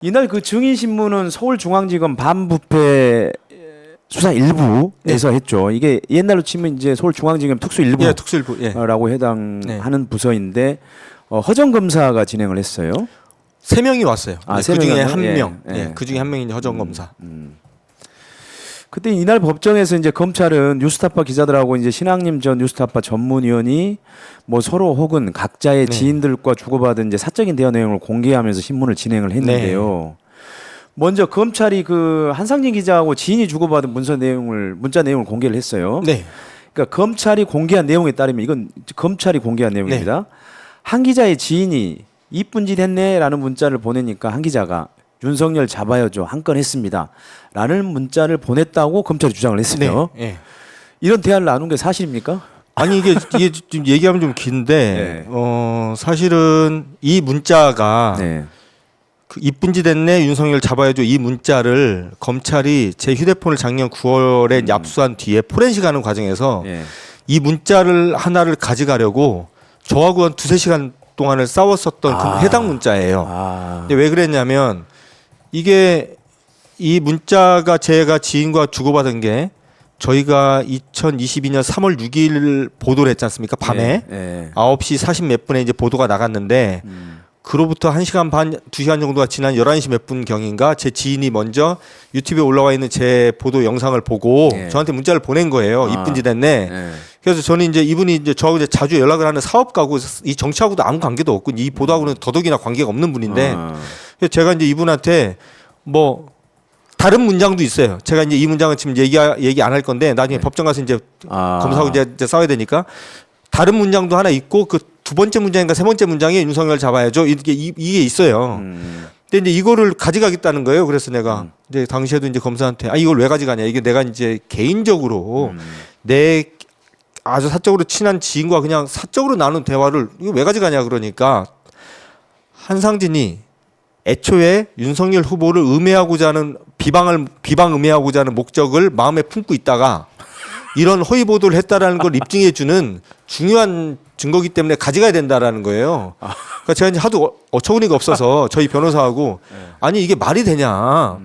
이날 그 증인신문은 서울중앙지검 반부패 수사 일부에서 했죠. 이게 옛날로 치면 이제 서울중앙지검 특수일부, 예, 특수일부, 예. 라고 해당하는 부서인데 허정 검사가 진행을 했어요. 3명이 왔어요. 아, 그 중에 명. 한 예, 명, 예. 예, 그 중에 한 명이 허정 검사. 그때 이날 법정에서 이제 검찰은 뉴스타파 기자들하고 이제 신학님 전 뉴스타파 전문위원이 뭐 서로 혹은 각자의 네. 지인들과 주고받은 이제 사적인 대화 내용을 공개하면서 신문을 진행을 했는데요. 먼저 검찰이 그 한상진 기자하고 지인이 주고받은 문자 내용을 공개를 했어요. 네. 그러니까 검찰이 공개한 내용에 따르면 이건 검찰이 공개한 내용입니다. 한 기자의 지인이 이쁜 짓 했네라는 문자를 보내니까 한 기자가 윤석열 잡아야죠 한 건 했습니다 라는 문자를 보냈다고 검찰이 주장을 했어요. 네. 예. 이런 대화를 나눈 게 사실입니까? 아니 이게 좀 얘기하면 좀 긴데 사실은 이 문자가 네. 그 이쁜 짓 했네 윤석열 잡아야죠 이 문자를 검찰이 제 휴대폰을 작년 9월에 납수한 뒤에 포렌식 하는 과정에서 네. 이 문자를 하나를 가져가려고 저하고 한 2-3시간 동안을 싸웠었던 그 해당 문자예요. 근데 왜 그랬냐면 이게 이 문자가 제가 지인과 주고받은 게 저희가 2022년 3월 6일 보도를 했지 않습니까? 밤에 9시 40 몇 분에 이제 보도가 나갔는데 그로부터 1시간 반, 2시간 정도가 지난 11시 몇 분 경인가 제 지인이 먼저 유튜브에 올라와 있는 제 보도 영상을 보고 저한테 문자를 보낸 거예요. 이쁜 짓 했네. 그래서 저는 이제 이분이 이제 저하고 이제 자주 연락을 하는 사업가고 이 정치하고도 아무 관계도 없고 이 보도하고는 더더욱이나 관계가 없는 분인데 그래서 제가 이제 이분한테 뭐 다른 문장도 있어요. 제가 이제 이 문장은 지금 얘기 안 할 건데 나중에 법정 가서 이제 검사하고 이제 싸워야 되니까 다른 문장도 하나 있고 그 두 번째 문장인가 세 번째 문장에 윤석열 잡아야죠. 이게 있어요. 근데 이제 이거를 가져가겠다는 거예요. 그래서 내가 이제 당시에도 이제 검사한테 이걸 왜 가져가냐. 이게 내가 이제 개인적으로 내 아주 사적으로 친한 지인과 그냥 사적으로 나눈 대화를 이거 왜 가져가냐 그러니까 한상진이 애초에 윤석열 후보를 음해하고자 하는 비방 음해하고자 하는 목적을 마음에 품고 있다가 이런 허위 보도를 했다라는 걸 입증해 주는 중요한 증거기 때문에 가져가야 된다라는 거예요. 그러니까 제가 이제 하도 어처구니가 없어서 저희 변호사하고 아니 이게 말이 되냐.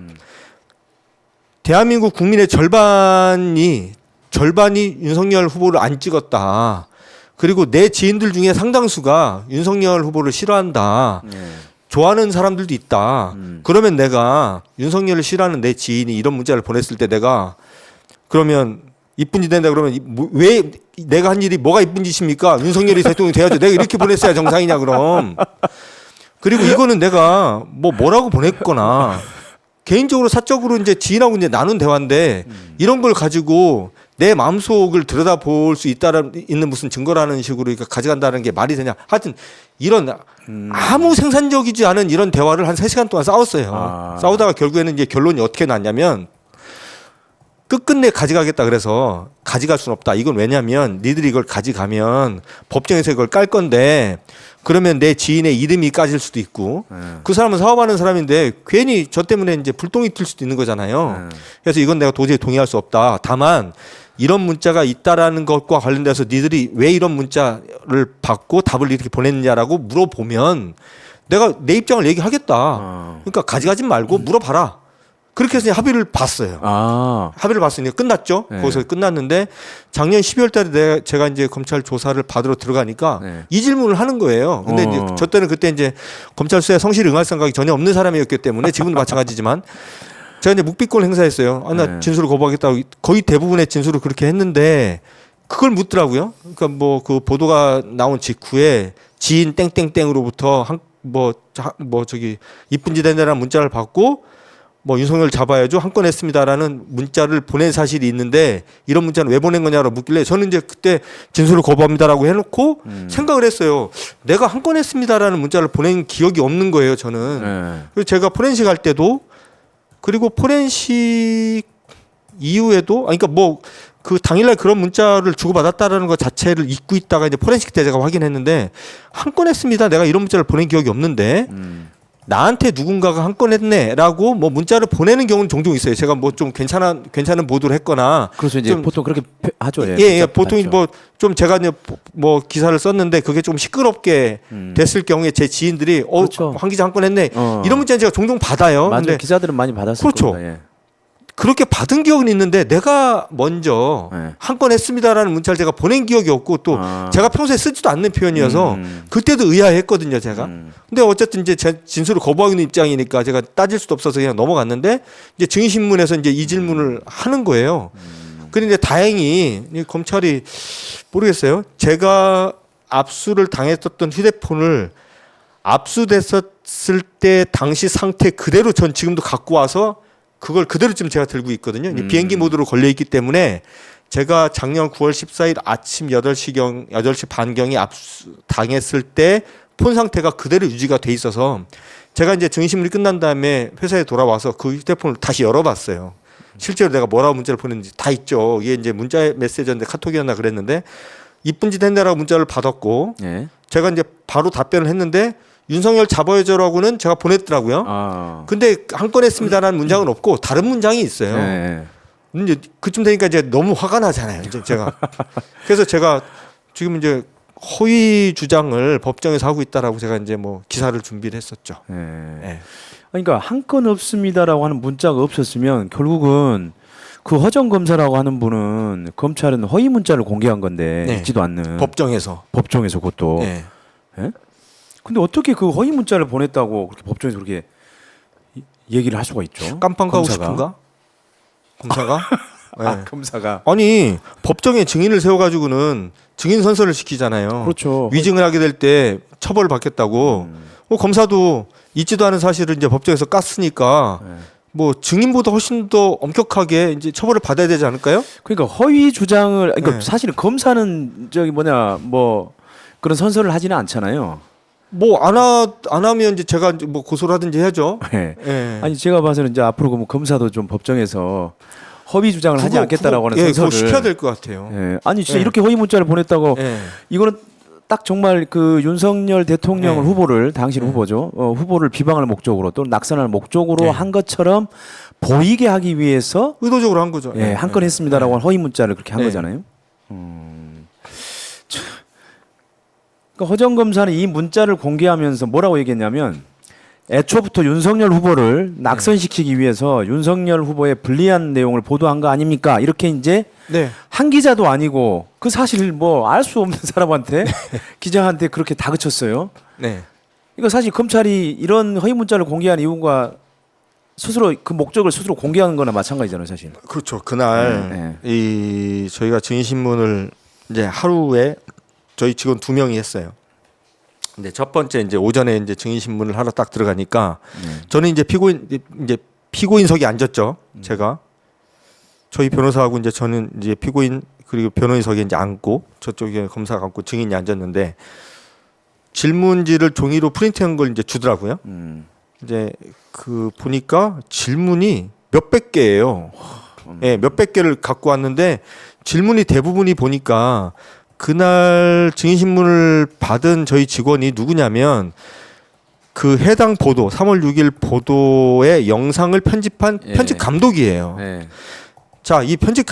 대한민국 국민의 절반이 윤석열 후보를 안 찍었다. 그리고 내 지인들 중에 상당수가 윤석열 후보를 싫어한다. 좋아하는 사람들도 있다. 그러면 내가 윤석열을 싫어하는 내 지인이 이런 문자를 보냈을 때 내가 그러면 이쁜 짓 된다 그러면 왜 내가 한 일이 뭐가 이쁜 짓입니까? 윤석열이 대통령이 돼야죠. 내가 이렇게 보냈어야 정상이냐 그럼. 그리고 이거는 내가 뭐라고 보냈거나 개인적으로 사적으로 이제 지인하고 이제 나눈 대화인데 이런 걸 가지고 내 마음속을 들여다볼 수 있는 무슨 증거라는 식으로 가져간다는 게 말이 되냐. 하여튼 이런 아무 생산적이지 않은 이런 대화를 한 3시간 동안 싸웠어요. 싸우다가 결국에는 이제 결론이 어떻게 났냐면 끝끝내 가져가겠다 그래서 가져갈 수는 없다. 이건 왜냐면 니들이 이걸 가져가면 법정에서 이걸 깔 건데 그러면 내 지인의 이름이 까질 수도 있고 그 사람은 사업하는 사람인데 괜히 저 때문에 이제 불똥이 튈 수도 있는 거잖아요. 그래서 이건 내가 도저히 동의할 수 없다. 다만 이런 문자가 있다라는 것과 관련돼서 니들이 왜 이런 문자를 받고 답을 이렇게 보냈느냐라고 물어보면 내가 내 입장을 얘기하겠다. 그러니까 가져가지 말고 물어봐라. 그렇게 해서 합의를 봤어요. 합의를 봤으니까 끝났죠. 거기서 끝났는데 작년 12월 달에 제가 이제 검찰 조사를 받으러 들어가니까 이 질문을 하는 거예요. 근데 이제 저 때는 그때 이제 검찰 수사에 성실히 응할 생각이 전혀 없는 사람이었기 때문에 지금도 마찬가지지만 제가 이제 묵비권 행사했어요. 나 진술을 거부하겠다고 거의 대부분의 진술을 그렇게 했는데 그걸 묻더라고요. 그러니까 뭐 그 보도가 나온 직후에 지인 땡땡땡으로부터 저기 이쁜 짓 했네라는 문자를 받고 윤석열 잡아야죠. 한 건 했습니다라는 문자를 보낸 사실이 있는데 이런 문자는 왜 보낸 거냐고 묻길래 저는 이제 그때 진술을 거부합니다라고 해놓고 생각을 했어요. 내가 한 건 했습니다라는 문자를 보낸 기억이 없는 거예요. 저는. 그리고 제가 포렌식 할 때도 그리고 포렌식 이후에도 그러니까 그 당일날 그런 문자를 주고받았다라는 것 자체를 잊고 있다가 이제 포렌식 때 제가 확인했는데 한 건 했습니다. 내가 이런 문자를 보낸 기억이 없는데 나한테 누군가가 한 건 했네라고 뭐 문자를 보내는 경우는 종종 있어요. 제가 뭐 좀 괜찮은 보도를 했거나 그래서 이제 좀 보통 그렇게 하죠. 예, 보통 뭐 좀 제가 이제 뭐 기사를 썼는데 그게 좀 시끄럽게 됐을 경우에 제 지인들이 그렇죠. 황 기자 한 건 했네. 이런 문자는 제가 종종 받아요. 맞아요. 근데 기자들은 많이 받았을 그렇죠. 겁니다. 예. 그렇게 받은 기억은 있는데 내가 먼저 네. 한 건 했습니다라는 문자를 제가 보낸 기억이 없고 또 제가 평소에 쓰지도 않는 표현이어서 그때도 의아했거든요, 제가. 근데 어쨌든 이제 제 진술을 거부하는 입장이니까 제가 따질 수도 없어서 그냥 넘어갔는데 이제 증인신문에서 이제 이 질문을 하는 거예요. 그런데 다행히 이 검찰이 모르겠어요. 제가 압수를 당했었던 휴대폰을 압수됐었을 때 당시 상태 그대로 전 지금도 갖고 와서 그걸 그대로 지금 제가 들고 있거든요. 이제 비행기 모드로 걸려 있기 때문에 제가 작년 9월 14일 아침 8시 반경에 압수 당했을 때 폰 상태가 그대로 유지가 돼 있어서 제가 이제 증인신문이 끝난 다음에 회사에 돌아와서 그 휴대폰을 다시 열어봤어요. 실제로 내가 뭐라고 문자를 보냈는지 다 있죠. 이게 이제 문자 메시지였는데 카톡이었나 그랬는데 이쁜 짓 했네라고 문자를 받았고 예. 제가 이제 바로 답변을 했는데 윤석열 잡아야죠라고는 제가 보냈더라고요. 근데 한 건 했습니다라는 문장은 없고 다른 문장이 있어요. 예. 이제 그쯤 되니까 이제 너무 화가 나잖아요. 이제 제가 그래서 제가 지금 이제 허위 주장을 법정에서 하고 있다라고 제가 이제 뭐 기사를 준비를 했었죠. 예. 예. 그러니까 한 건 없습니다라고 하는 문자가 없었으면 결국은 그 허정 검사라고 하는 분은 검찰은 허위 문자를 공개한 건데 네. 있지도 않는 법정에서. 법정에서 그것도. 예. 예? 근데 어떻게 그 허위 문자를 보냈다고 그렇게 법정에서 그렇게 얘기를 할 수가 있죠? 깜빵 가고 검사가? 싶은가? 검사가? 예. 아, 검사가. 아니 법정에 증인을 세워가지고는 증인 선서를 시키잖아요. 그렇죠. 위증을 하게 될 때 처벌을 받겠다고. 검사도 있지도 않은 사실을 이제 법정에서 깠으니까 네. 뭐 증인보다 훨씬 더 엄격하게 이제 처벌을 받아야 되지 않을까요? 그러니까 허위 주장을 그러니까 네. 사실 검사는 저기 뭐냐 뭐 그런 선서를 하지는 않잖아요. 뭐 안 하면 이제 제가 이제 뭐 고소를 하든지 해야죠. 예. 예. 아니 제가 봐서는 이제 앞으로 그 검사도 좀 법정에서 허위 주장을 하지 그거- 않겠다라고 하는 그거- 예, 선서를 그거 시켜야 될 것 같아요. 예. 아니 진짜 예. 이렇게 허위 문자를 보냈다고 예. 이거는 딱 정말 그 윤석열 대통령을 네. 후보를 당시 후보죠. 후보를 비방할 목적으로 또는 낙선할 목적으로 네. 한 것처럼 보이게 하기 위해서 의도적으로 한 거죠. 예, 한 건 했습니다라고 하는 허위 문자를 그렇게 한 네. 거잖아요. 참. 그러니까 허정 검사는 이 문자를 공개하면서 뭐라고 얘기했냐면 애초부터 윤석열 후보를 낙선시키기 위해서 윤석열 후보의 불리한 내용을 보도한 거 아닙니까? 이렇게 이제 네. 한 기자도 아니고 그 사실 뭐 알 수 없는 사람한테 기자한테 그렇게 다그쳤어요. 네. 이거 사실 검찰이 이런 허위 문자를 공개한 이유가 스스로 그 목적을 스스로 공개하는 거나 마찬가지잖아요, 사실. 그렇죠. 그날 네. 이 저희가 증인신문을 이제 하루에 저희 직원 2명이 했어요. 근데 첫 번째 이제 오전에 이제 증인신문을 하러 딱 들어가니까 저는 이제 피고인석에 앉았죠. 제가 저희 변호사하고 이제 저는 이제 피고인 그리고 변호인석에 이제 앉고 저쪽에 검사가 앉고 증인이 앉았는데 질문지를 종이로 프린트한 걸 이제 주더라고요. 이제 그 보니까 질문이 몇백 개예요. 예, 몇백 개를 갖고 왔는데 질문이 대부분이 보니까 그날 증인신문을 받은 저희 직원이 누구냐면 그 해당 보도 3월 6일 보도의 영상을 편집한 예. 편집 감독이에요. 네. 자, 이 편집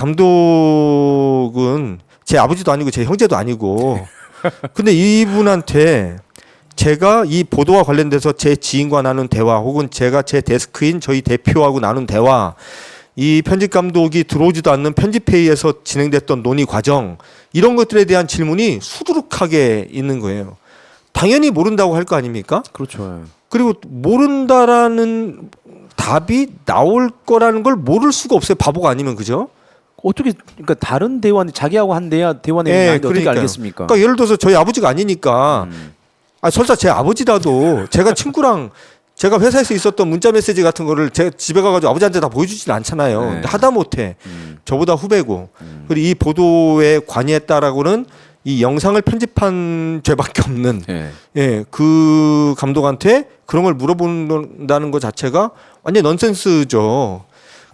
감독은 제 아버지도 아니고 제 형제도 아니고 근데 이분한테 제가 이 보도와 관련돼서 제 지인과 나눈 대화 혹은 제가 제 데스크인 저희 대표하고 나눈 대화 이 편집 감독이 들어오지도 않는 편집회의에서 진행됐던 논의 과정 이런 것들에 대한 질문이 수두룩하게 있는 거예요. 당연히 모른다고 할 거 아닙니까? 그렇죠. 그리고 모른다라는 답이 나올 거라는 걸 모를 수가 없어요. 바보가 아니면 그죠? 어떻게 그러니까 다른 대화 자기하고 한 대화 내용이 예, 아닌데 어떻게 그러니까요. 알겠습니까? 그러니까 예를 들어서 저희 아버지가 아니니까 설사 제 아버지라도 제가 친구랑 제가 회사에서 있었던 문자 메시지 같은 거를 제 집에 가가지고 아버지한테 다 보여주진 않잖아요. 네. 근데 하다못해 저보다 후배고 그리고 이 보도에 관여했다라고는 이 영상을 편집한 죄밖에 없는 예. 예, 그 감독한테 그런 걸 물어본다는 것 자체가 완전 넌센스죠.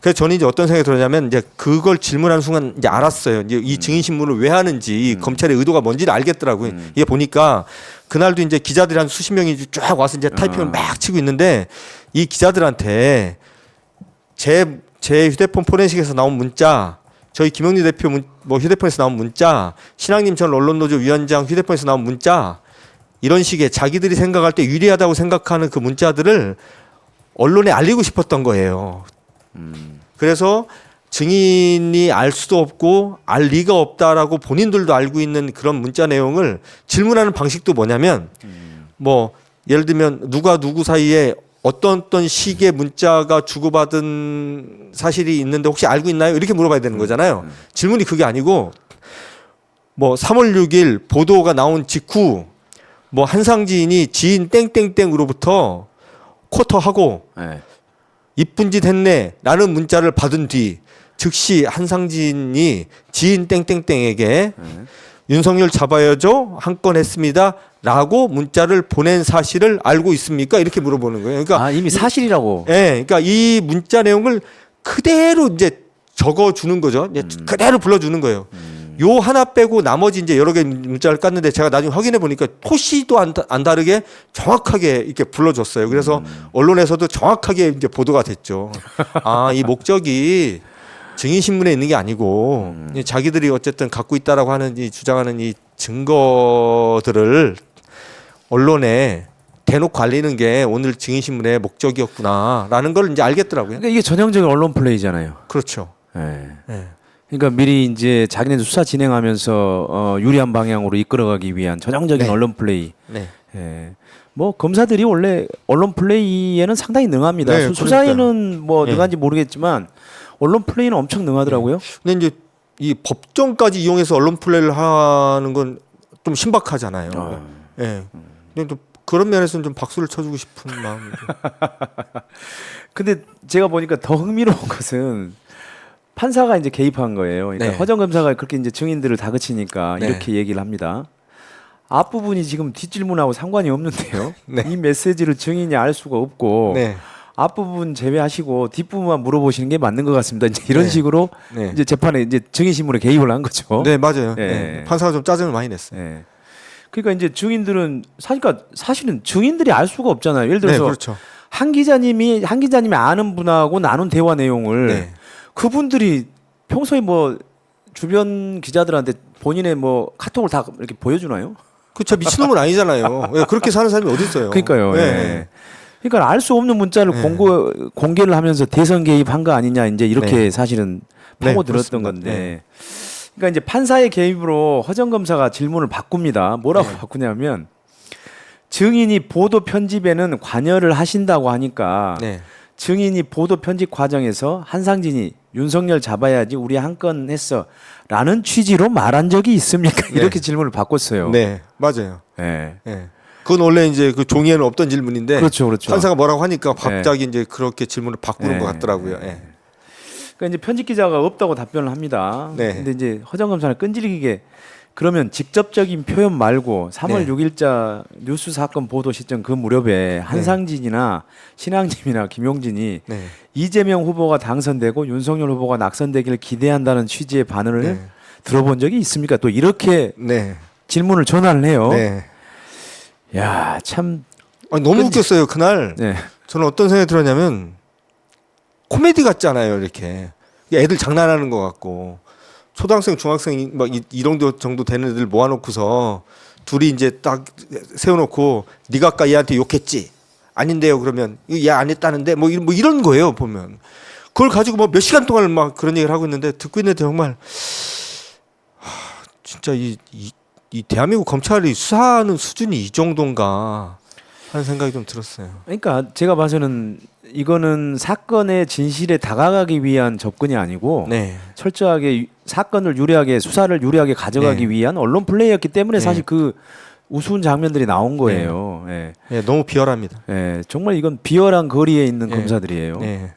그래서 저는 이제 어떤 생각이 들었냐면 이제 그걸 질문하는 순간 이제 알았어요. 이제 이 증인 신문을 왜 하는지 검찰의 의도가 뭔지를 알겠더라고요. 이게 보니까 그날도 이제 기자들이 한 수십 명이 쫙 와서 이제 타이핑을 막 치고 있는데 이 기자들한테 제 휴대폰 포렌식에서 나온 문자, 저희 김영리 대표 뭐 휴대폰에서 나온 문자, 신학님 전 언론노조 위원장 휴대폰에서 나온 문자, 이런 식의 자기들이 생각할 때 유리하다고 생각하는 그 문자들을 언론에 알리고 싶었던 거예요. 그래서 증인이 알 수도 없고 알 리가 없다라고 본인들도 알고 있는 그런 문자 내용을 질문하는 방식도 뭐냐면 뭐 예를 들면 누가 누구 사이에 어떤 시기의 문자가 주고받은 사실이 있는데 혹시 알고 있나요? 이렇게 물어봐야 되는 거잖아요. 질문이 그게 아니고 뭐 3월 6일 보도가 나온 직후 뭐 한상진이 지인 땡땡땡으로부터 쿼터하고 네. 이쁜 짓 했네 라는 문자를 받은 뒤 즉시 한상진이 지인 땡땡땡에게 윤석열 잡아야죠 한 건 했습니다 라고 문자를 보낸 사실을 알고 있습니까? 이렇게 물어보는 거예요. 그러니까 이미 사실이라고. 예, 그러니까 이 문자 내용을 그대로 이제 적어주는 거죠. 이제 그대로 불러주는 거예요. 요 하나 빼고 나머지 이제 여러 개 문자를 깠는데 제가 나중에 확인해 보니까 토시도 안 다르게 정확하게 이렇게 불러줬어요. 그래서 언론에서도 정확하게 이제 보도가 됐죠. 이 목적이 증인신문에 있는 게 아니고 자기들이 어쨌든 갖고 있다라고 하는 이 주장하는 이 증거들을 언론에 대놓고 알리는 게 오늘 증인신문의 목적이었구나라는 걸 이제 알겠더라고요. 그러니까 이게 전형적인 언론 플레이잖아요. 그렇죠. 네. 네. 그러니까 미리 이제 자기네들 수사 진행하면서 유리한 방향으로 이끌어가기 위한 전형적인 네. 언론 플레이. 네. 예. 뭐 검사들이 원래 언론 플레이에는 상당히 능합니다. 네, 수사에는 뭐 네. 능한지 모르겠지만 언론 플레이는 엄청 능하더라고요. 근데 이제 이 법정까지 이용해서 언론 플레이를 하는 건 좀 신박하잖아요. 예. 근데 또 그런 면에서는 좀 박수를 쳐주고 싶은 마음이죠. 근데 제가 보니까 더 흥미로운 것은 판사가 이제 개입한 거예요. 그러니까 네. 허정 검사가 그렇게 이제 증인들을 다그치니까 네. 이렇게 얘기를 합니다. 앞부분이 지금 뒷질문하고 상관이 없는데요. 네. 이 메시지를 증인이 알 수가 없고 네. 앞부분 제외하시고 뒷부분만 물어보시는 게 맞는 것 같습니다. 이제 이런 네. 식으로 네. 이제 재판에 이제 증인 신문에 개입을 한 거죠. 네, 맞아요. 네. 네. 판사가 좀 짜증을 많이 냈어요. 네. 그러니까 이제 증인들은 사실은 증인들이 알 수가 없잖아요. 예를 들어서 네, 그렇죠. 한 기자님이 아는 분하고 나눈 대화 내용을 네. 그분들이 평소에 뭐 주변 기자들한테 본인의 뭐 카톡을 다 이렇게 보여주나요? 그쵸, 미친놈은 아니잖아요. 왜 그렇게 사는 사람이 어디 있어요? 그러니까요. 네. 예. 그러니까 알 수 없는 문자를 네. 공개를 하면서 대선 개입한 거 아니냐 이제 이렇게 네. 사실은 네, 파고 들었던 그렇습니다. 건데. 네. 그러니까 이제 판사의 개입으로 허정 검사가 질문을 바꿉니다. 뭐라고 네. 바꾸냐면 증인이 보도 편집에는 관여를 하신다고 하니까 네. 증인이 보도 편집 과정에서 한상진이 윤석열 잡아야지 우리 한 건 했어 라는 취지로 말한 적이 있습니까? 네. 이렇게 질문을 바꿨어요. 네, 맞아요. 네. 네. 그건 원래 이제 그 종이에는 없던 질문인데 그렇죠, 그렇죠. 판사가 뭐라고 하니까 갑자기 이제 그렇게 질문을 바꾸는 네. 것 같더라고요. 네. 그러니까 이제 편집 기자가 없다고 답변을 합니다. 네. 근데 이제 허정 검사는 끈질기게 그러면 직접적인 표현 말고 3월 네. 6일자 뉴스 사건 보도 시점 그 무렵에 한상진이나 신앙님이나 김용진이 네. 이재명 후보가 당선되고 윤석열 후보가 낙선되기를 기대한다는 취지의 반응을 네. 들어본 적이 있습니까? 또 이렇게 네. 질문을 전화를 해요. 네. 야, 참. 아니, 너무 웃겼어요. 그날 네. 저는 어떤 생각이 들었냐면 코미디 같잖아요. 이렇게 애들 장난하는 것 같고 초등학생, 중학생 막 이런 정도 되는 애들 모아놓고서 둘이 이제 딱 세워놓고 네가 아까 얘한테 욕했지? 아닌데요. 그러면 얘 안 했다는데 뭐 이런 거예요. 보면 그걸 가지고 뭐 몇 시간 동안 막 그런 얘기를 하고 있는데 듣고 있는데 정말 진짜 이 대한민국 검찰이 수사하는 수준이 이 정도인가 하는 생각이 좀 들었어요. 그러니까 제가 봐서는 이거는 사건의 진실에 다가가기 위한 접근이 아니고 네. 철저하게 사건을 수사를 유리하게 가져가기 네. 위한 언론 플레이였기 때문에 네. 사실 그 우스운 장면들이 나온 거예요. 예. 네, 너무 비열합니다. 예, 정말 이건 비열한 거리에 있는 네. 검사들이에요. 네.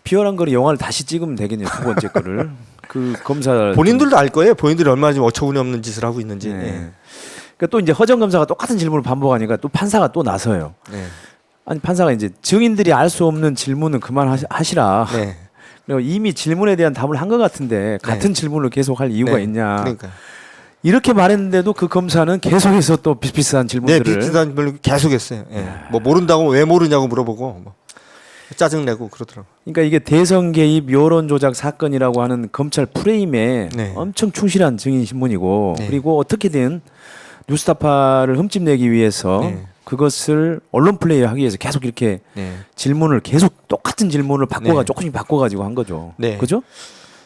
비열한 거리 영화를 다시 찍으면 되겠네요. 두 번째 거를 그 검사 본인들도 알 거예요. 본인들이 얼마나 지금 어처구니 없는 짓을 하고 있는지. 네. 네. 그러니까 또 이제 허정 검사가 똑같은 질문을 반복하니까 또 판사가 또 나서요. 네. 아니 판사가 이제 증인들이 알 수 없는 질문은 그만하시라. 네. 그리고 이미 질문에 대한 답을 한 것 같은데 같은 질문을 계속 할 이유가 네. 있냐. 그러니까. 이렇게 말했는데도 그 검사는 계속해서 또 비슷비슷한 네, 질문들을 비슷한 질문을 계속했어요. 예. 뭐 모른다고 왜 모르냐고 물어보고 뭐 짜증 내고 그러더라고. 그러니까 이게 대선 개입 여론 조작 사건이라고 하는 검찰 프레임에 네. 엄청 충실한 증인 신문이고 네. 그리고 어떻게든 뉴스타파를 흠집내기 위해서 네. 그것을 언론 플레이하기 위해서 계속 이렇게 네. 질문을 계속 똑같은 질문을 네. 조금씩 바꿔가지고 한 거죠. 네. 그죠?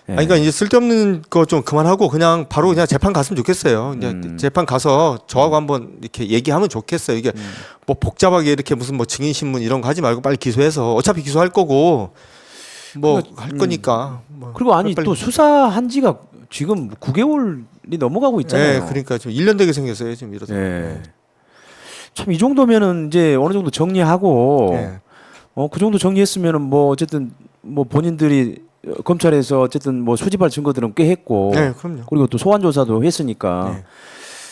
예. 아니, 그러니까 이제 쓸데없는 거 좀 그만하고 그냥 바로 그냥 재판 갔으면 좋겠어요. 이제 재판 가서 저하고 한번 이렇게 얘기하면 좋겠어요. 이게 뭐 복잡하게 이렇게 무슨 뭐 증인 신문 이런 거 하지 말고 빨리 기소해서 어차피 기소할 거고 뭐 할 거니까. 뭐 그리고 아니 빨리. 또 수사한 지가 지금 9개월이 넘어가고 있잖아요. 네, 그러니까 좀 1년 되게 생겼어요 지금 이러다. 예. 참 이 정도면은 이제 어느 정도 정리하고 네. 그 정도 정리했으면은 뭐 어쨌든 뭐 본인들이 검찰에서 어쨌든 뭐 수집할 증거들은 꽤 했고 네, 그럼요. 그리고 또 소환 조사도 했으니까 네.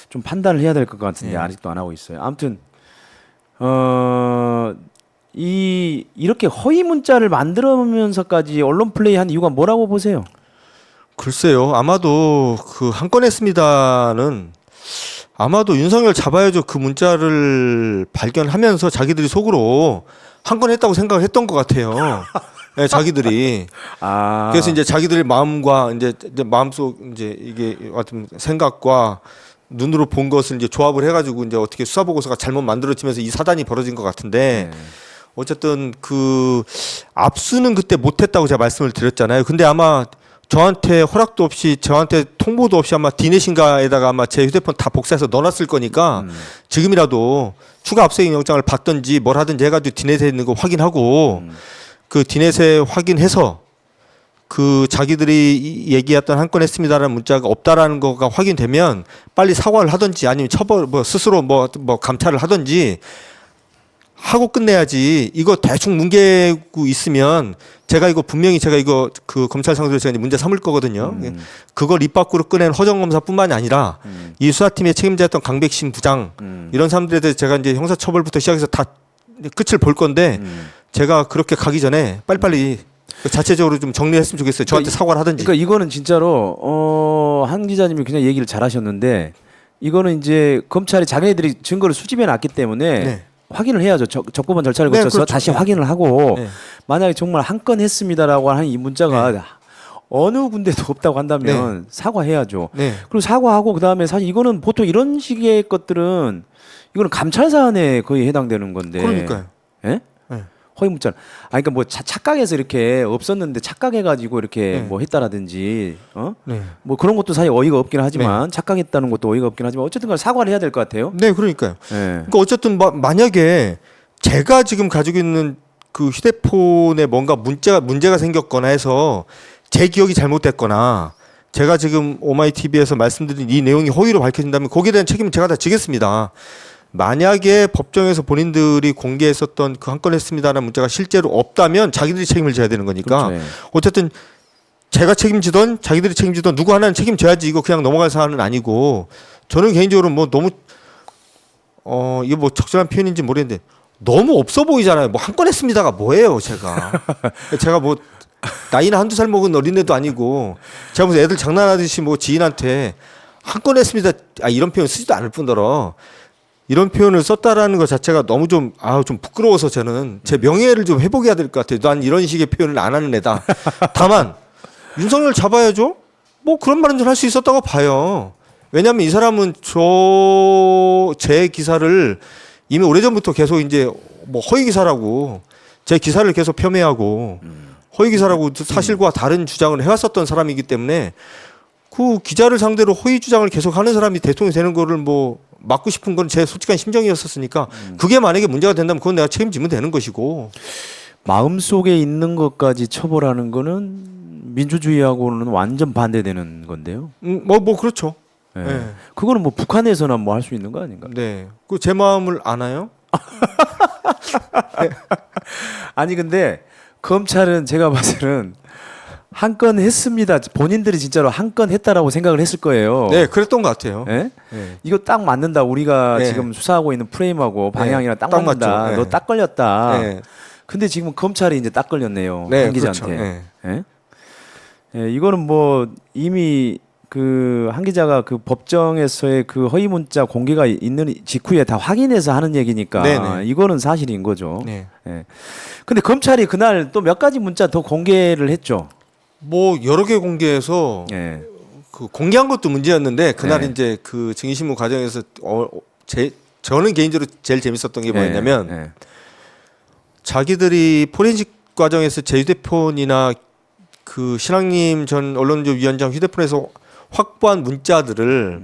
좀 판단을 해야 될 것 같은데 네. 아직도 안 하고 있어요. 아무튼 이렇게 허위 문자를 만들면서까지 언론 플레이한 이유가 뭐라고 보세요? 글쎄요. 아마도 그 한 건 했습니다는 아마도 윤석열 잡아야죠 그 문자를 발견하면서 자기들이 속으로 한 건 했다고 생각을 했던 것 같아요. 네, 자기들이. 아 그래서 이제 자기들의 마음과 이제 마음속 이제 이게 같은 생각과 눈으로 본 것을 이제 조합을 해가지고 이제 어떻게 수사 보고서가 잘못 만들어지면서 이 사단이 벌어진 것 같은데 어쨌든 그 압수는 그때 못했다고 제가 말씀을 드렸잖아요. 근데 아마 저한테 허락도 없이 저한테 통보도 없이 아마 디넷인가에다가 아마 제 휴대폰 다 복사해서 넣어놨을 거니까 지금이라도 추가 압수수색 영장을 받든지 뭘 하든지 해가지고 디넷에 있는 거 확인하고 그 디넷에 확인해서 그 자기들이 얘기했던 한 건 했습니다라는 문자가 없다라는 거가 확인되면 빨리 사과를 하든지 아니면 처벌 뭐 스스로 뭐 감찰을 하든지 하고 끝내야지. 이거 대충 뭉개고 있으면 제가 이거 분명히 제가 이거 그 검찰 상대로 제가 이제 문제 삼을 거거든요. 그걸 입 밖으로 꺼낸 허정 검사뿐만이 아니라 이 수사팀의 책임자였던 강백신 부장 이런 사람들에 대해서 제가 이제 형사처벌부터 시작해서 다 끝을 볼 건데 제가 그렇게 가기 전에 빨리빨리 자체적으로 좀 정리했으면 좋겠어요. 저한테 사과를 하든지. 그러니까 이거는 진짜로 한 기자님이 그냥 얘기를 잘하셨는데 이거는 이제 검찰이 자기네들이 증거를 수집해 놨기 때문에 네. 확인을 해야죠. 적법한 절차를 네, 거쳐서 그렇죠. 다시 네. 확인을 하고 네. 만약에 정말 한 건 했습니다라고 하는 이 문자가 어느 군데도 없다고 한다면 사과해야죠. 네. 그리고 사과하고 그다음에 사실 이거는 보통 이런 식의 것들은 이거는 감찰 사안에 거의 해당되는 건데. 그러니까요. 예? 네. 허위 문자. 그러니까 뭐 착각해서 이렇게 없었는데 착각해가지고 이렇게 뭐 했다라든지, 네. 뭐 그런 것도 사실 어이가 없긴 하지만 착각했다는 것도 어이가 없긴 하지만 어쨌든간 사과를 해야 될 것 같아요. 네, 그러니까요. 예. 그러니까 어쨌든 만약에 제가 지금 가지고 있는 그 휴대폰에 뭔가 문제가 생겼거나 해서 제 기억이 잘못됐거나 제가 지금 오마이TV에서 말씀드린 이 내용이 허위로 밝혀진다면 거기에 대한 책임은 제가 다 지겠습니다. 만약에 법정에서 본인들이 공개했었던 그 한 건 했습니다라는 문자가 실제로 없다면 자기들이 책임을 져야 되는 거니까 그렇죠. 어쨌든 제가 책임지던 자기들이 책임지던 누구 하나는 책임져야지. 이거 그냥 넘어갈 사안은 아니고 저는 개인적으로 뭐 너무 이거 뭐 적절한 표현인지 모르겠는데 너무 없어 보이잖아요. 뭐 한 건 했습니다가 뭐예요, 제가 뭐 나이는 한두 살 먹은 어린애도 아니고 제가 무슨 애들 장난하듯이 뭐 지인한테 한 건 했습니다. 이런 표현 쓰지도 않을 뿐더러 이런 표현을 썼다라는 것 자체가 너무 좀 부끄러워서 저는 제 명예를 좀 회복해야 될 것 같아요. 난 이런 식의 표현을 안 하는 애다. 다만 윤석열 잡아야죠. 뭐 그런 말은 좀 할 수 있었다고 봐요. 왜냐하면 이 사람은 제 기사를 이미 오래전부터 계속 이제 뭐 허위 기사라고 제 기사를 계속 폄훼하고 허위 기사라고 사실과 다른 주장을 해왔었던 사람이기 때문에 그 기자를 상대로 허위 주장을 계속 하는 사람이 대통령이 되는 거를 뭐 막고 싶은 건 제 솔직한 심정이었었으니까 그게 만약에 문제가 된다면 그건 내가 책임지면 되는 것이고 마음속에 있는 것까지 처벌하는 거는 민주주의하고는 완전 반대되는 건데요. 뭐 그렇죠. 예. 네. 그거는 뭐 북한에서나 뭐 할 수 있는 거 아닌가? 네. 그 제 마음을 아나요? 아니 근데 검찰은 제가 봐서는 한 건 했습니다. 본인들이 진짜로 한 건 했다라고 생각을 했을 거예요. 네, 그랬던 것 같아요. 예? 네. 이거 딱 맞는다. 우리가 네. 지금 수사하고 있는 프레임하고 방향이랑 딱 딱 맞는다. 맞죠. 네. 너 딱 걸렸다. 네. 근데 지금 검찰이 이제 딱 걸렸네요. 네, 한 기자한테. 그렇죠. 네. 예? 예, 이거는 뭐 이미 그 한 기자가 그 법정에서의 그 허위 문자 공개가 있는 직후에 다 확인해서 하는 얘기니까 네네. 이거는 사실인 거죠. 네. 예. 근데 검찰이 그날 또 몇 가지 문자 더 공개를 했죠. 뭐 여러 개 공개해서 예. 그 공개한 것도 문제였는데 그날 네. 이제 그 증인신문 과정에서 저는 개인적으로 제일 재밌었던 게 뭐였냐면 예. 자기들이 포렌식 과정에서 제 휴대폰이나 그 신학님 전 언론조위원장 휴대폰에서 확보한 문자들을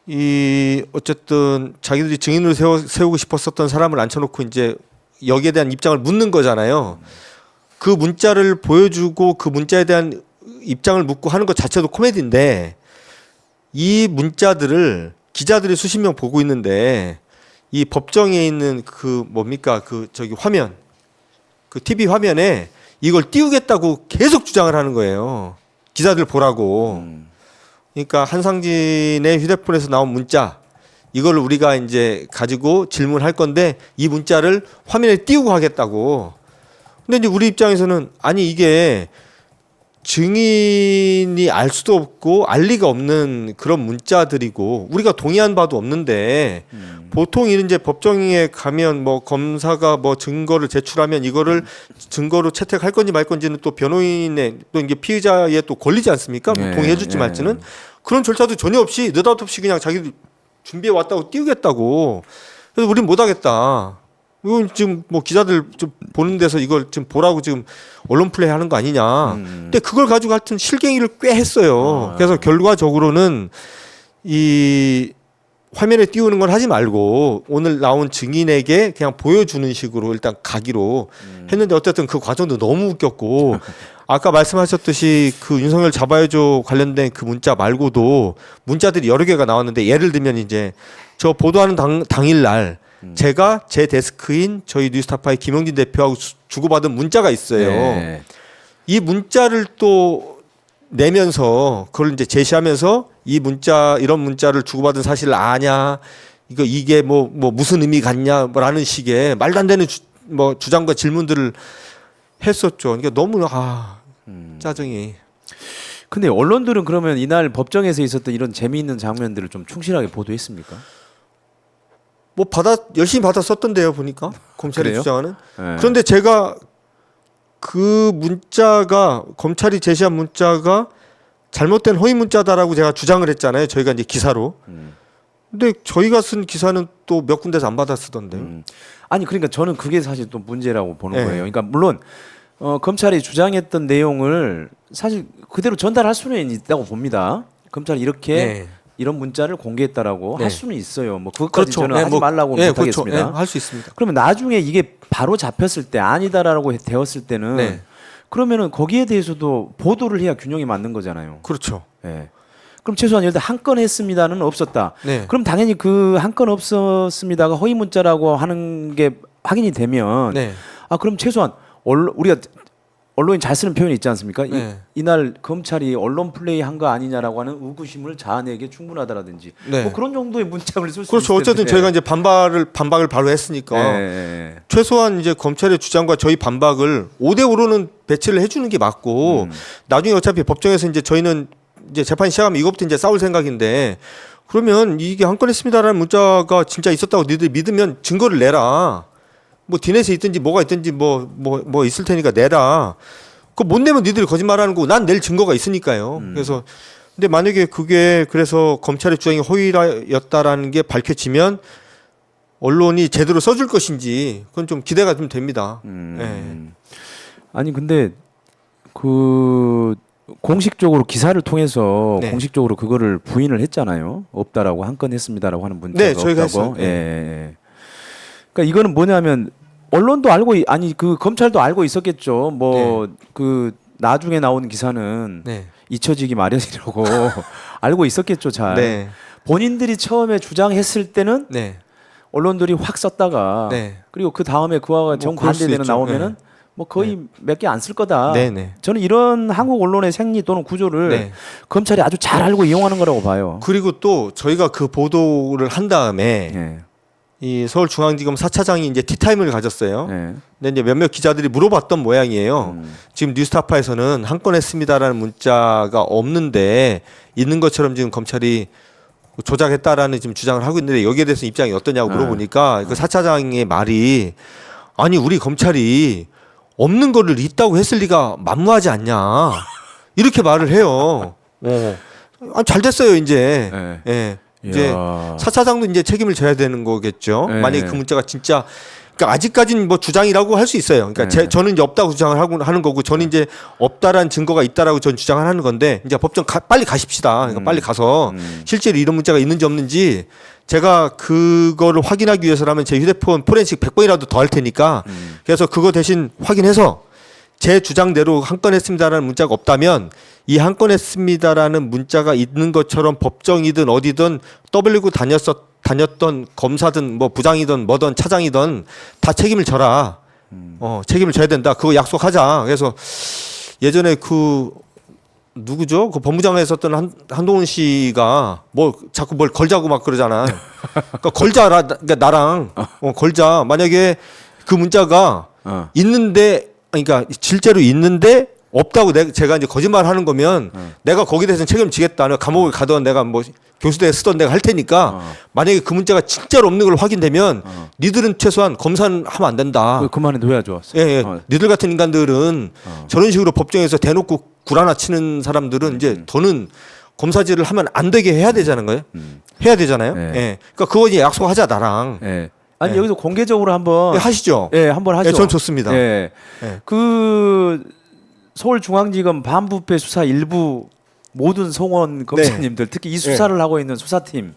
이 어쨌든 자기들이 증인으로 세우고 싶었었던 사람을 앉혀놓고 이제 여기에 대한 입장을 묻는 거잖아요. 그 문자를 보여주고 그 문자에 대한 입장을 묻고 하는 것 자체도 코미디인데 이 문자들을 기자들이 수십 명 보고 있는데 이 법정에 있는 그 뭡니까 그 저기 화면 그 TV 화면에 이걸 띄우겠다고 계속 주장을 하는 거예요. 기자들 보라고. 그러니까 한상진의 휴대폰에서 나온 문자 이걸 우리가 이제 가지고 질문할 건데 이 문자를 화면에 띄우고 하겠다고. 근데 이제 우리 입장에서는 아니 이게 증인이 알 수도 없고 알 리가 없는 그런 문자들이고 우리가 동의한 바도 없는데 보통 이제 법정에 가면 뭐 검사가 뭐 증거를 제출하면 이거를 증거로 채택할 건지 말 건지는 또 변호인의 또 이게 피의자의 또 권리지 않습니까? 뭐 동의해 줄지 말지는 그런 절차도 전혀 없이 느닷없이 그냥 자기들 준비해 왔다고 띄우겠다고. 그래서 우린 못 하겠다. 이건 지금 뭐 기자들 좀 보는 데서 이걸 지금 보라고 지금 언론 플레이 하는 거 아니냐. 근데 그걸 가지고 하여튼 실갱이를 꽤 했어요. 그래서 결과적으로는 이 화면에 띄우는 건 하지 말고 오늘 나온 증인에게 그냥 보여주는 식으로 일단 가기로 했는데 어쨌든 그 과정도 너무 웃겼고 아까 말씀하셨듯이 그 윤석열 잡아야죠 관련된 그 문자 말고도 문자들이 여러 개가 나왔는데 예를 들면 이제 저 보도하는 당일날 제가 제 데스크인 저희 뉴스타파의 김영진 대표하고 주고받은 문자가 있어요. 네. 이 문자를 또 내면서 그걸 이제 제시하면서 이 문자 이런 문자를 주고받은 사실을 아냐 이게 뭐 무슨 의미 갖냐 뭐라는 식의 말도 안 되는 뭐 주장과 질문들을 했었죠. 그러니까 너무 짜증이. 근데 언론들은 그러면 이날 법정에서 있었던 이런 재미있는 장면들을 좀 충실하게 보도했습니까? 뭐 열심히 받아 썼던데요 보니까 검찰이 그래요? 주장하는. 네. 그런데 제가 그 문자가 검찰이 제시한 문자가 잘못된 허위 문자다라고 제가 주장을 했잖아요. 저희가 이제 기사로. 근데 저희가 쓴 기사는 또 몇 군데서 안 받아 쓰던데요. 아니 그러니까 저는 그게 사실 또 문제라고 보는 네. 거예요. 그러니까 물론 검찰이 주장했던 내용을 사실 그대로 전달할 수는 있다고 봅니다. 검찰이 이렇게 네. 이런 문자를 공개했다라고 네. 할 수는 있어요. 뭐 그것까지 그렇죠. 저는 네, 하지 말라고 네, 못하겠습니다. 그렇죠. 네, 할 수 있습니다. 그러면 나중에 이게 바로 잡혔을 때 아니다라고 되었을 때는 네. 그러면은 거기에 대해서도 보도를 해야 균형이 맞는 거잖아요. 그렇죠. 예. 그럼 최소한 예를 들어 한 건 했습니다는 없었다. 네. 그럼 당연히 그 한 건 없었습니다가 허위 문자라고 하는 게 확인이 되면 네. 그럼 최소한 우리가 언론이 잘 쓰는 표현이 있지 않습니까? 네. 이날 검찰이 언론 플레이 한 거 아니냐라고 하는 의구심을 자아내기에 충분하다라든지 네. 뭐 그런 정도의 문장을 쓸 수 그렇죠. 있을 어쨌든 텐데. 저희가 이제 반박을 바로 했으니까 예. 최소한 이제 검찰의 주장과 저희 반박을 5대5로는 배치를 해주는 게 맞고 나중에 어차피 법정에서 이제 저희는 이제 재판이 시작하면 이것부터 이제 싸울 생각인데 그러면 이게 한 건 했습니다라는 문자가 진짜 있었다고 니들 믿으면 증거를 내라. 뭐 디넷에 있든지 뭐가 있든지 뭐 있을 테니까 내라. 그거 못 내면 니들이 거짓말하는 거고 난 낼 증거가 있으니까요. 그래서 근데 만약에 그게 그래서 검찰의 주장이 허위였다라는 게 밝혀지면 언론이 제대로 써줄 것인지 그건 좀 기대가 좀 됩니다. 네. 아니 근데 그 공식적으로 기사를 통해서 네. 공식적으로 그거를 부인을 했잖아요. 없다라고 한 건 했습니다라고 하는 문자가 네, 저희가 없다고. 했어요. 예. 그러니까 이거는 뭐냐면 언론도 그 검찰도 알고 있었겠죠. 뭐 그 나중에 나온 기사는 네. 잊혀지기 마련이라고 알고 있었겠죠. 잘. 네. 본인들이 처음에 주장했을 때는 네. 언론들이 확 썼다가 네. 그리고 그 다음에 그와 뭐 그럴 수 정반대되는 있죠. 나오면은 뭐 거의 몇 개 안 쓸 거다. 네, 네. 저는 이런 한국 언론의 생리 또는 구조를 네. 검찰이 아주 잘 알고 이용하는 거라고 봐요. 그리고 또 저희가 그 보도를 한 다음에 예. 이 서울중앙지검 4차장이 이제 티타임을 가졌어요. 네. 근데 이제 몇몇 기자들이 물어봤던 모양이에요. 지금 뉴스타파에서는 한 건 했습니다라는 문자가 없는데 있는 것처럼 지금 검찰이 조작했다라는 지금 주장을 하고 있는데 여기에 대해서 입장이 어떠냐고 물어보니까 그 4차장의 말이 아니 우리 검찰이 없는 거를 있다고 했을 리가 만무하지 않냐 이렇게 말을 해요. 잘 됐어요 이제. 네. 예. 이제 이야. 4차장도 이제 책임을 져야 되는 거겠죠. 네. 만약에 그 문자가 진짜 그러니까 아직까지는 뭐 주장이라고 할 수 있어요. 그러니까 네. 저는 이제 없다고 주장을 하는 거고 저는 이제 없다라는 증거가 있다라고 전 주장을 하는 건데 이제 법정 빨리 가십시다. 그러니까 빨리 가서 실제로 이런 문자가 있는지 없는지 제가 그거를 확인하기 위해서라면 제 휴대폰 포렌식 100번이라도 더 할 테니까 그래서 그거 대신 확인해서 제 주장대로 한 건 했습니다라는 문자가 없다면 이 한 건 했습니다라는 문자가 있는 것처럼 법정이든 어디든 떠벌리고 다녔던 검사든 뭐 부장이든 뭐든 차장이든 다 책임을 져라. 책임을 져야 된다. 그거 약속하자. 그래서 예전에 그 누구죠? 그 법무장관에 있었던 한동훈 씨가 뭐 자꾸 뭘 걸자고 막 그러잖아. 그러니까 걸자라. 그러니까 나랑 걸자. 만약에 그 문자가 있는데 그러니까 실제로 있는데 없다고 제가 이제 거짓말하는 거면 내가 거기에 대해서는 책임을 지겠다. 내가 감옥을 가던 내가 뭐 교수대에 쓰던 내가 할 테니까 만약에 그 문자가 진짜로 없는 걸 확인되면 니들은 최소한 검사는 하면 안 된다. 그만해둬야 좋았어. 예, 예. 니들 같은 인간들은 저런 식으로 법정에서 대놓고 구라나 치는 사람들은 이제 더는 검사질을 하면 안 되게 해야 되자는 거예요. 해야 되잖아요. 네. 예. 그러니까 그거 이제 약속하자 나랑. 예. 아니 네. 여기서 공개적으로 한번 예, 하시죠. 예, 한번 하죠. 예, 전 좋습니다. 예. 예. 그 서울중앙지검 반부패 수사 일부 모든 송원 검사님들 특히 이 수사를 하고 있는 수사팀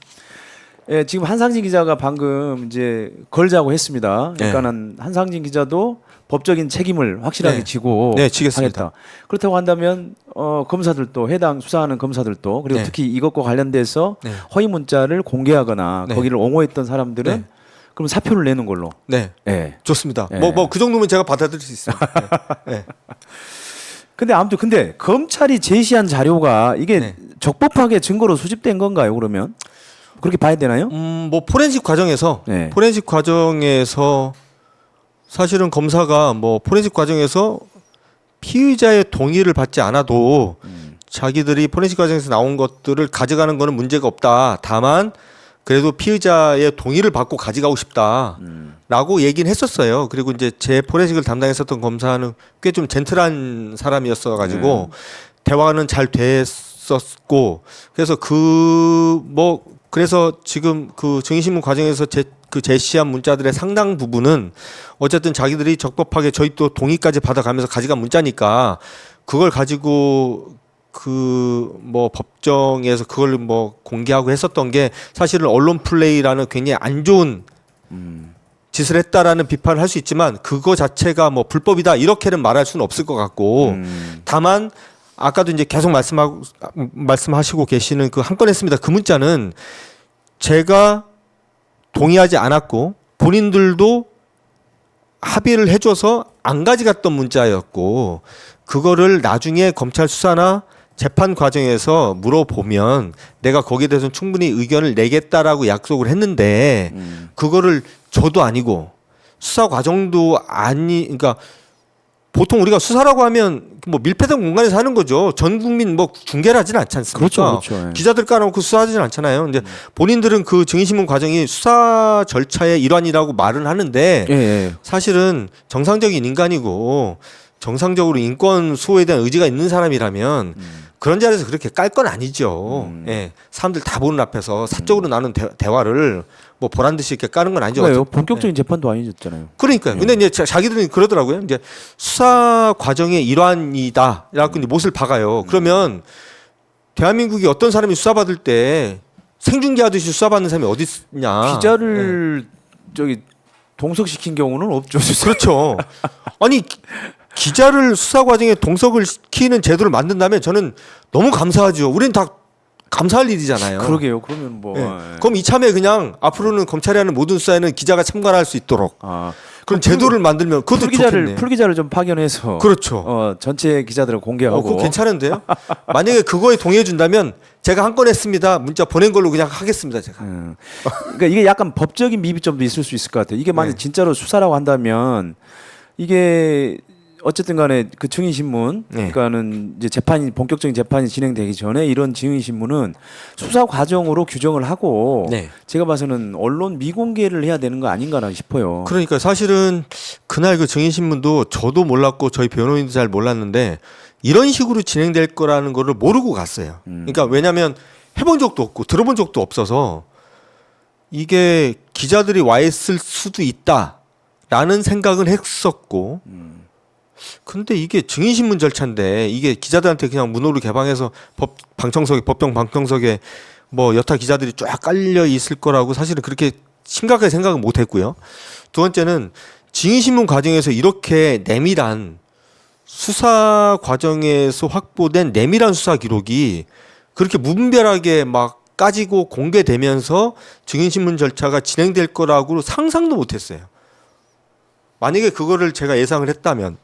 예, 지금 한상진 기자가 방금 이제 걸자고 했습니다. 그러니까는 한상진 기자도 법적인 책임을 확실하게 네. 지고 네, 지겠습니다. 하겠다. 그렇다고 한다면 검사들도 해당 수사하는 검사들도 그리고 네. 특히 이것과 관련돼서 네. 허위 문자를 공개하거나 네. 거기를 옹호했던 사람들은 네. 그럼 사표를 내는 걸로. 네. 예. 좋습니다. 예. 뭐 그 정도면 제가 받아들일 수 있어요. 네. 근데 아무튼 근데 검찰이 제시한 자료가 이게 네. 적법하게 증거로 수집된 건가요? 그러면 그렇게 봐야 되나요? 뭐 포렌식 과정에서 네. 사실은 검사가 뭐 포렌식 과정에서 피의자의 동의를 받지 않아도 자기들이 포렌식 과정에서 나온 것들을 가져가는 거는 문제가 없다. 다만 그래도 피의자의 동의를 받고 가져가고 싶다라고 얘기는 했었어요. 그리고 이제 제 포렌식을 담당했었던 검사는 꽤 좀 젠틀한 사람이었어 가지고 대화는 잘 됐었고 그래서 그래서 지금 그 증인신문 과정에서 그 제시한 문자들의 상당 부분은 어쨌든 자기들이 적법하게 저희 또 동의까지 받아가면서 가져간 문자니까 그걸 가지고 그 뭐 법정에서 그걸 뭐 공개하고 했었던 게 사실은 언론 플레이라는 굉장히 안 좋은 짓을 했다라는 비판을 할 수 있지만 그거 자체가 뭐 불법이다 이렇게는 말할 수는 없을 것 같고 다만 아까도 이제 계속 말씀하시고 계시는 그 한 건 했습니다. 그 문자는 제가 동의하지 않았고 본인들도 합의를 해줘서 안 가져갔던 문자였고 그거를 나중에 검찰 수사나 재판 과정에서 물어보면 내가 거기에 대해서는 충분히 의견을 내겠다라고 약속을 했는데 그거를 저도 아니고 수사 과정도 그러니까 보통 우리가 수사라고 하면 뭐 밀폐된 공간에서 하는 거죠. 전 국민 뭐 중계를 하지는 않지 않습니까? 그렇죠. 예. 기자들 까놓고 수사하지는 않잖아요. 근데 본인들은 그 증인신문 과정이 수사 절차의 일환이라고 말은 하는데 예. 사실은 정상적인 인간이고 정상적으로 인권 수호에 대한 의지가 있는 사람이라면 그런 자리에서 그렇게 깔 건 아니죠. 예. 사람들 다 보는 앞에서 사적으로 나눈 대화를 뭐 보란 듯이 이렇게 까는 건 아니죠. 그래요. 본격적인 재판도 아니었잖아요. 그러니까요. 근데 이제 자기들은 그러더라고요. 이제 수사 과정의 일환이다. 라고 이제 못을 박아요. 그러면 대한민국이 어떤 사람이 수사받을 때 생중계하듯이 수사받는 사람이 어디 있냐. 기자를 저기 동석시킨 경우는 없죠. 그렇죠. 아니 기자를 수사 과정에 동석을 시키는 제도를 만든다면 저는 너무 감사하죠. 우리는 다 감사할 일이잖아요. 그러게요. 그러면 뭐 네. 그럼 이참에 그냥 앞으로는 검찰이 하는 모든 수사에는 기자가 참관할 수 있도록. 그런 제도를 만들면 그것도 좋겠네요. 풀기자를 좀 파견해서 그렇죠. 전체 기자들을 공개하고. 그거 괜찮은데요? 만약에 그거에 동의해 준다면 제가 한 건 했습니다. 문자 보낸 걸로 그냥 하겠습니다. 제가. 그러니까 이게 약간 법적인 미비점도 있을 수 있을 것 같아요. 이게 만약 네. 진짜로 수사라고 한다면 이게 어쨌든 간에 그 증인 신문, 네. 그러니까는 이제 재판이 본격적인 재판이 진행되기 전에 이런 증인 신문은 수사 과정으로 규정을 하고 네. 제가 봐서는 언론 미공개를 해야 되는 거 아닌가나 싶어요. 그러니까 사실은 그날 그 증인신문도 저도 몰랐고 저희 변호인도 잘 몰랐는데 이런 식으로 진행될 거라는 거를 모르고 갔어요. 그러니까 왜냐하면 해본 적도 없고 들어본 적도 없어서 이게 기자들이 와 있을 수도 있다라는 생각은 했었고 근데 이게 증인신문 절차인데 이게 기자들한테 그냥 문호를 개방해서 법정 방청석에 뭐 여타 기자들이 쫙 깔려 있을 거라고 사실은 그렇게 심각하게 생각은 못 했고요. 두 번째는 증인신문 과정에서 이렇게 내밀한 수사 과정에서 확보된 내밀한 수사 기록이 그렇게 무분별하게 막 까지고 공개되면서 증인신문 절차가 진행될 거라고 상상도 못 했어요. 만약에 그거를 제가 예상을 했다면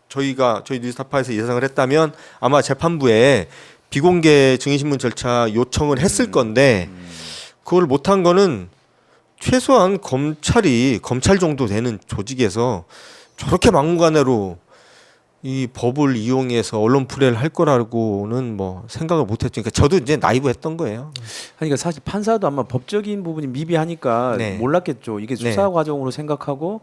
저희 뉴스타파에서 예상을 했다면 아마 재판부에 비공개 증인신문 절차 요청을 했을 건데 그걸 못한 거는 최소한 검찰 정도 되는 조직에서 저렇게 막무가내로 이 법을 이용해서 언론 플레이를 할 거라고는 뭐 생각을 못했죠. 그러니까 저도 이제 나이브했던 거예요. 그러니까 사실 판사도 아마 법적인 부분이 미비하니까 네. 몰랐겠죠. 이게 수사 네. 과정으로 생각하고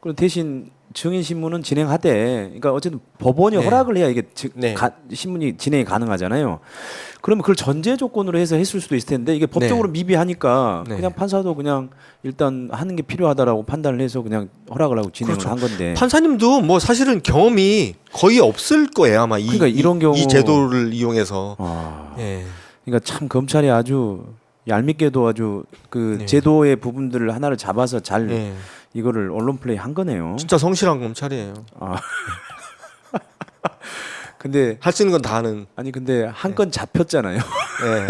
그리고 대신 증인 신문은 진행하되, 그러니까 어쨌든 법원이 네. 허락을 해야 이게 네. 신문이 진행이 가능하잖아요. 그러면 그걸 전제 조건으로 해서 했을 수도 있을 텐데 이게 법적으로 미비하니까 네. 그냥 판사도 그냥 일단 하는 게 필요하다라고 판단을 해서 그냥 허락을 하고 진행을 그렇죠. 한 건데. 판사님도 뭐 사실은 경험이 거의 없을 거예요. 아마 그러니까 이런 경우 이 제도를 이용해서. 예. 그러니까 참 검찰이 아주 얄밉게도 아주 그 네. 제도의 부분들을 하나를 잡아서 잘 예. 이거를 언론 플레이 한 거네요. 진짜 성실한 검찰이에요. 근데 할 수 있는 건 다 하는. 아니 근데 한 건 잡혔잖아요. 예.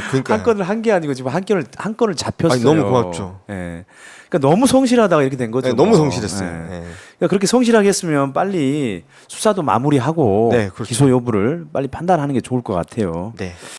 그러니까 한 건을 한 게 아니고 지금 한 건을 잡혔어요. 아니, 너무 고맙죠. 예. 그러니까 너무 성실하다가 이렇게 된 거죠. 네, 너무 뭐. 성실했어요. 예. 예. 그러니까 그렇게 성실하게 했으면 빨리 수사도 마무리하고 네, 그렇죠. 기소 여부를 빨리 판단하는 게 좋을 것 같아요. 네.